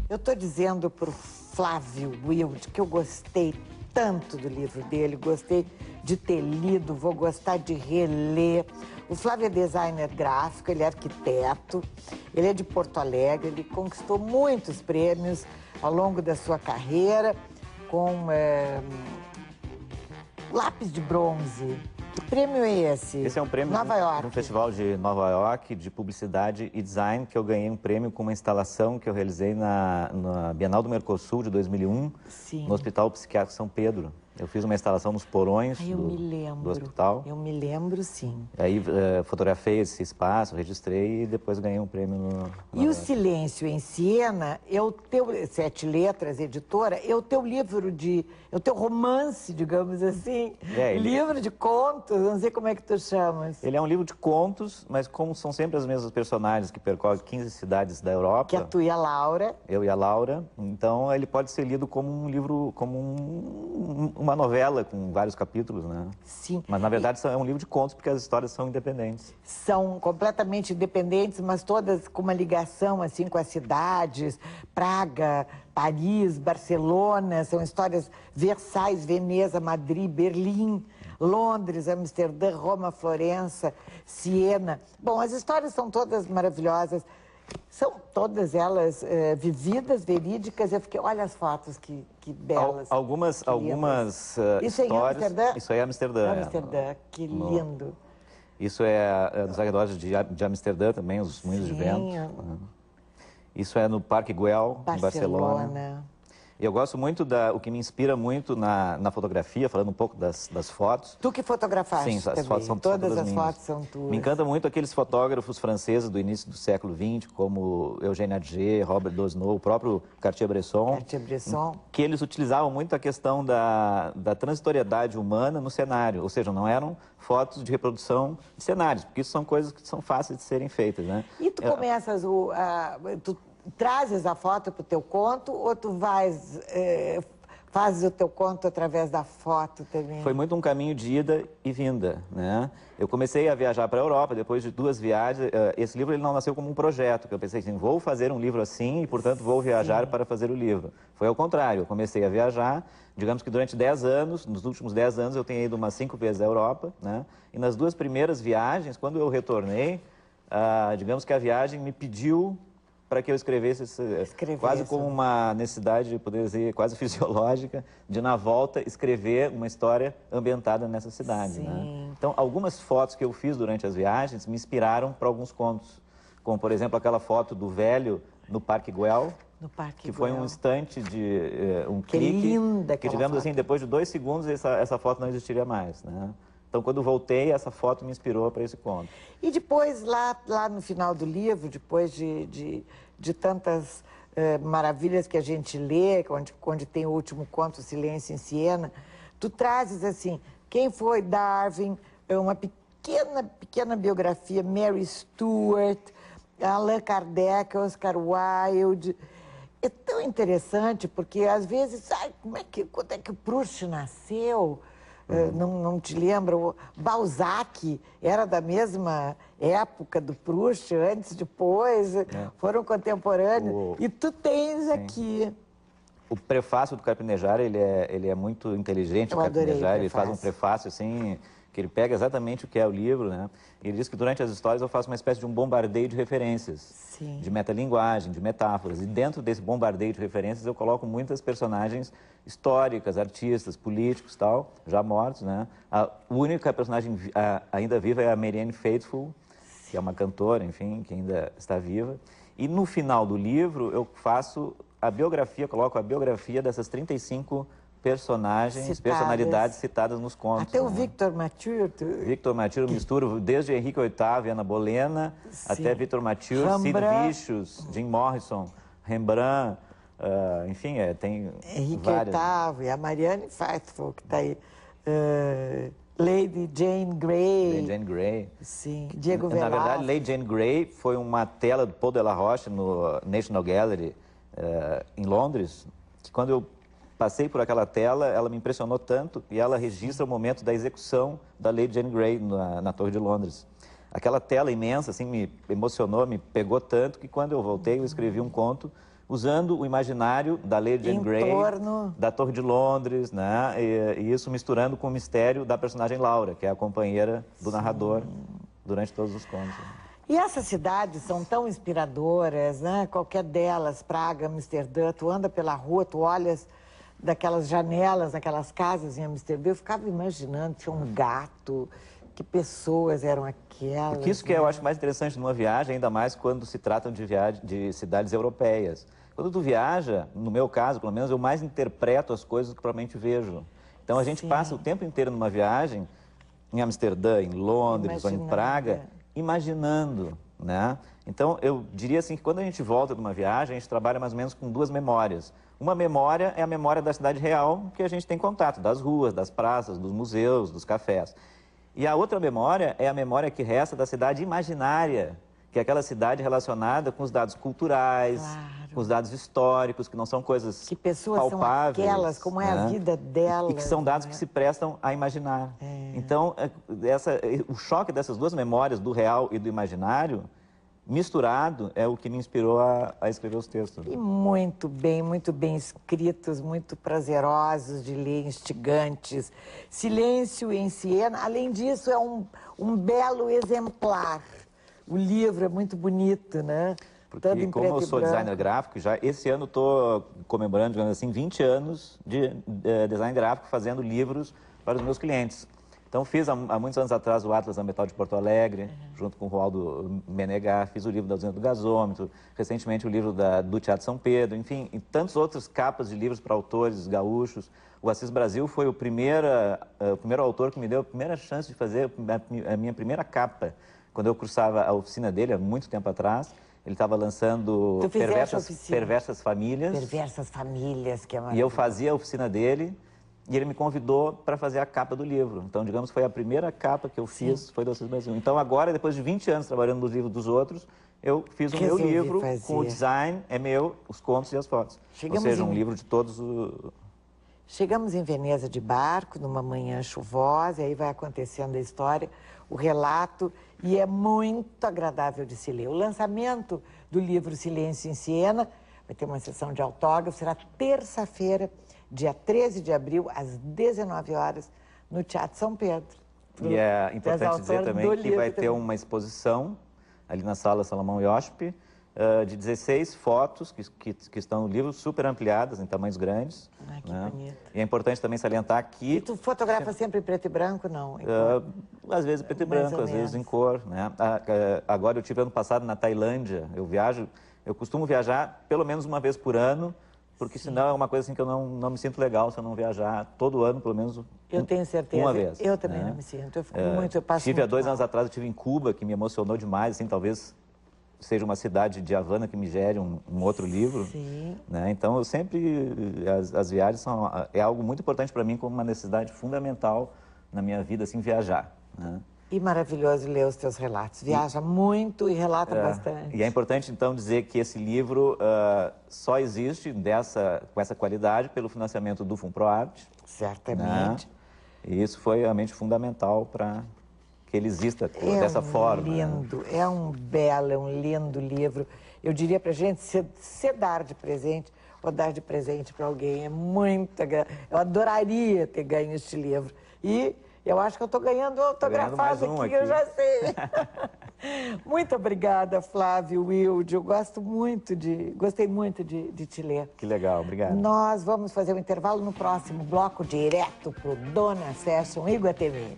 Eu estou dizendo para o Flávio Wild que eu gostei tanto do livro dele, gostei de ter lido, vou gostar de reler. O Flávio é designer gráfico, ele é arquiteto, ele é de Porto Alegre, ele conquistou muitos prêmios ao longo da sua carreira com lápis de bronze. Que prêmio é esse? Esse é um prêmio Nova York. de um festival de Nova York de publicidade e design, que eu ganhei um prêmio com uma instalação que eu realizei na Bienal do Mercosul de 2001, Sim. no Hospital Psiquiátrico São Pedro. Eu fiz uma instalação nos porões do hospital. Eu me lembro, sim. Aí fotografei esse espaço, registrei e depois ganhei um prêmio no... E o Silêncio em Siena, é o teu, Sete Letras, editora, é o teu livro de... é o teu romance, digamos assim. Livro de contos, não sei como é que tu chamas. Ele é um livro de contos, mas como são sempre as mesmas personagens que percorrem 15 cidades da Europa... Que é tu e a Laura. Eu e a Laura. Então ele pode ser lido como um livro, como uma novela com vários capítulos, né? Sim. Mas, na verdade, é um livro de contos, porque as histórias são independentes. São completamente independentes, mas todas com uma ligação, assim, com as cidades. Praga, Paris, Barcelona, são histórias Versailles, Veneza, Madrid, Berlim, Londres, Amsterdã, Roma, Florença, Siena. Bom, as histórias são todas maravilhosas. São todas elas vividas, verídicas. Eu fiquei, olha as fotos, que belas. Algumas Isso é em histórias... Amsterdã? Isso aí é Amsterdã. Amsterdã, que lindo. Isso é dos arredores de Amsterdã também, os moinhos de vento. Isso é no Parque Güell, em Barcelona. Eu gosto muito o que me inspira muito na fotografia, falando um pouco das fotos. Tu que fotografaste? Sim, as também. fotos são todas as minhas. fotos são tuas. Me encanta muito aqueles fotógrafos franceses do início do século XX, como Eugène Atget, Robert Doisneau, o próprio Cartier-Bresson. Que eles utilizavam muito a questão da transitoriedade humana no cenário, ou seja, não eram fotos de reprodução de cenários, porque isso são coisas que são fáceis de serem feitas, né? E tu começas tu trazes a foto para o teu conto ou tu fazes o teu conto através da foto também? Foi muito um caminho de ida e vinda, né? Eu comecei a viajar para a Europa, depois de 2 viagens. Esse livro ele não nasceu como um projeto, que eu pensei assim, vou fazer um livro assim e, portanto, vou viajar para fazer o livro. Foi ao contrário, eu comecei a viajar, digamos que durante 10 anos, nos últimos 10 anos eu tenho ido umas 5 vezes à Europa, né? E nas 2 primeiras viagens, quando eu retornei, digamos que a viagem me pediu para que eu escrevesse quase como uma necessidade, poder dizer, quase fisiológica, de, na volta, escrever uma história ambientada nessa cidade. Né? Então, algumas fotos que eu fiz durante as viagens me inspiraram para alguns contos, como, por exemplo, aquela foto do velho no Parque Güell, que foi um instante de um clique, que, digamos assim, depois de 2 segundos, essa foto não existiria mais. Né? Então, quando voltei, essa foto me inspirou para esse conto. E depois, lá no final do livro, depois de tantas maravilhas que a gente lê, onde tem o último conto, O Silêncio em Siena, tu trazes, assim, quem foi Darwin, uma pequena biografia, Mary Stuart, Allan Kardec, Oscar Wilde. É tão interessante, porque, às vezes, quando é que o Proust nasceu? Não te lembro, Balzac era da mesma época do Proust, antes, depois, foram contemporâneos, e tu tens aqui. O prefácio do Carpinejar, ele é muito inteligente. Eu adorei o prefácio. Ele faz um prefácio assim, que ele pega exatamente o que é o livro, né? Ele diz que durante as histórias eu faço uma espécie de um bombardeio de referências, de metalinguagem, de metáforas. E dentro desse bombardeio de referências eu coloco muitas personagens históricas, artistas, políticos, tal, já mortos, né? A única personagem ainda viva é a Marianne Faithfull, que é uma cantora, enfim, que ainda está viva. E no final do livro eu faço a biografia, coloco a biografia dessas 35 personalidades citadas nos contos. Até o Victor Mathieu. Victor Mathieu, eu misturo desde Henrique VIII, Ana Bolena, até Victor Mathieu, Sid Vicious, Jim Morrison, Rembrandt, enfim, tem Henrique várias. VIII, e a Marianne Faithfull, que está aí. Lady Jane Grey. Lady Jane Grey. Sim, Diego Velázquez. Na verdade, Lady Jane Grey foi uma tela do Paul Delaroche no National Gallery, em Londres, que quando eu passei por aquela tela, ela me impressionou tanto, e ela registra o momento da execução da Lady Jane Grey na Torre de Londres. aquela tela imensa, assim, me emocionou, me pegou tanto que quando eu voltei eu escrevi um conto usando o imaginário da Lady Jane Grey, da Torre de Londres, né? E isso misturando com o mistério da personagem Laura, que é a companheira do narrador durante todos os contos. E essas cidades são tão inspiradoras, né? Qualquer delas, Praga, Amsterdã, tu anda pela rua, tu olhas daquelas janelas, daquelas casas em Amsterdã, eu ficava imaginando, tinha um gato, que pessoas eram aquelas. Porque isso que eu acho mais interessante numa viagem, ainda mais quando se tratam de cidades europeias. Quando tu viaja, no meu caso, pelo menos, eu mais interpreto as coisas do que propriamente vejo. Então a gente passa o tempo inteiro numa viagem, em Amsterdã, em Londres ou em Praga, imaginando, né? Então eu diria assim que quando a gente volta de uma viagem, a gente trabalha mais ou menos com duas memórias. Uma memória é a memória da cidade real, que a gente tem contato, das ruas, das praças, dos museus, dos cafés. E a outra memória é a memória que resta da cidade imaginária, que é aquela cidade relacionada com os dados culturais, com os dados históricos, que não são coisas que pessoas palpáveis, são aquelas, como é a vida delas. E que são dados que se prestam a imaginar. Então, o choque dessas duas memórias, do real e do imaginário, misturado, é o que me inspirou a escrever os textos. E muito bem escritos, muito prazerosos de ler, instigantes. Silêncio em Siena, além disso, é um belo exemplar. O livro é muito bonito, né? Porque todo em como eu sou designer gráfico, já esse ano estou comemorando, digamos assim, 20 anos de design gráfico, fazendo livros para os meus clientes. Então fiz há muitos anos atrás o Atlas Ambiental de Porto Alegre, junto com o Roaldo Menegar, fiz o livro da Usina do Gasômetro, recentemente o livro do Teatro São Pedro, enfim, e tantas outras capas de livros para autores gaúchos. O Assis Brasil foi o primeiro autor que me deu a primeira chance de fazer a minha primeira capa. Quando eu cursava a oficina dele, há muito tempo atrás, ele estava lançando Perversas Famílias. Perversas Famílias, que é maravilhoso. E eu fazia a oficina dele e ele me convidou para fazer a capa do livro. Então, digamos, foi a primeira capa que eu fiz, foi do Assis Brasil. Então, agora, depois de 20 anos trabalhando nos livros dos outros, eu fiz o meu livro, com o design, é meu, os contos e as fotos. Ou seja, um livro de todos os... Chegamos em Veneza de barco, numa manhã chuvosa, e aí vai acontecendo a história, o relato, e é muito agradável de se ler. O lançamento do livro Silêncio em Siena vai ter uma sessão de autógrafo, será terça-feira, dia 13 de abril, às 19 horas, no Teatro São Pedro. E é importante dizer também que vai ter uma exposição ali na Sala Salomão Iosp, de 16 fotos que estão no livro, super ampliadas, em tamanhos grandes. Ai, que bonito. E é importante também salientar que... E tu fotografa sempre em preto e branco, não? Às vezes em preto e branco, às vezes em cor, né? Agora eu tive ano passado na Tailândia, eu costumo viajar pelo menos uma vez por ano, porque senão é uma coisa assim que eu não me sinto legal se eu não viajar todo ano, pelo menos eu tenho certeza. Uma vez. Eu também não me sinto, eu fico muito, eu passo Tive há 2 mal. anos atrás, eu estive em Cuba, que me emocionou demais, assim, talvez seja uma cidade de Havana que me gere um outro livro. Sim. Né? Então, eu sempre... As viagens é algo muito importante para mim, como uma necessidade fundamental na minha vida, assim, viajar. Né? E maravilhoso ler os teus relatos. Viaja muito e relata bastante. E é importante, então, dizer que esse livro só existe com essa qualidade pelo financiamento do FUNPROARTE. Certamente. Né? E isso foi realmente fundamental para que ele exista dessa forma. É um belo, é um lindo livro. Eu diria para a gente, se dar de presente ou dar de presente para alguém, é muito agradável. Eu adoraria ter ganho este livro. E eu acho que eu estou ganhando autografado aqui, eu já sei. Muito obrigada, Flávio, Wilde. Eu gostei muito de te ler. Que legal, obrigado. Nós vamos fazer um intervalo no próximo bloco, direto para o Dona Fashion Iguatemi.